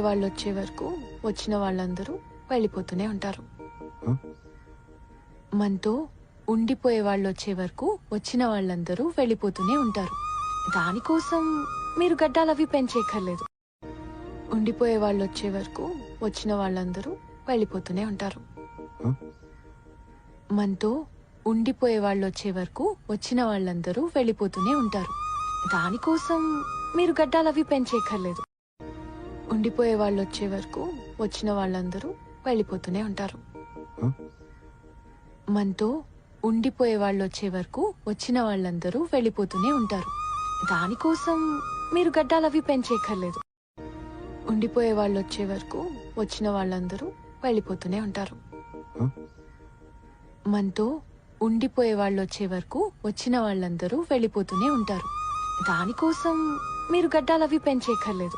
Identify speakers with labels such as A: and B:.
A: వాళ్ళు వచ్చే వరకు వచ్చిన వాళ్ళందరూ వెళ్ళిపోతూనే ఉంటారు. మనతో ఉండిపోయే వాళ్ళు వచ్చే వరకు వచ్చిన వాళ్ళందరూ వెళ్ళిపోతూనే ఉంటారు. దానికోసం మీరు గడ్డాలవి పెంచేయక్కర్లేదు. ఉండిపోయే వాళ్ళు వచ్చే వరకు వచ్చిన వాళ్ళందరూ వెళ్ళిపోతూనే ఉంటారు. మనతో ఉండిపోయే వాళ్ళు వచ్చే వరకు వచ్చిన వాళ్ళందరూ వెళ్ళిపోతూనే ఉంటారు. దానికోసం మీరు గడ్డాలవి పెంచేయక్కర్లేదు. ఉండిపోయే వాళ్ళు వచ్చే వరకు వచ్చిన వాళ్ళందరూ వెళ్ళిపోతూనే ఉంటారు. మనతో ఉండిపోయే వాళ్ళు వచ్చే వరకు వచ్చిన వాళ్ళందరూ వెళ్ళిపోతూనే ఉంటారు. దానికోసం మీరు గడ్డాలవి పెంచేయక్కర్లేదు. ఉండిపోయే వాళ్ళు వచ్చే వరకు వచ్చిన వాళ్ళందరూ వెళ్ళిపోతూనే ఉంటారు. మనతో ఉండిపోయే వాళ్ళు వచ్చే వరకు వచ్చిన వాళ్ళందరూ వెళ్ళిపోతూనే ఉంటారు. దానికోసం మీరు గడ్డాలవి పెంచేయక్కర్లేదు.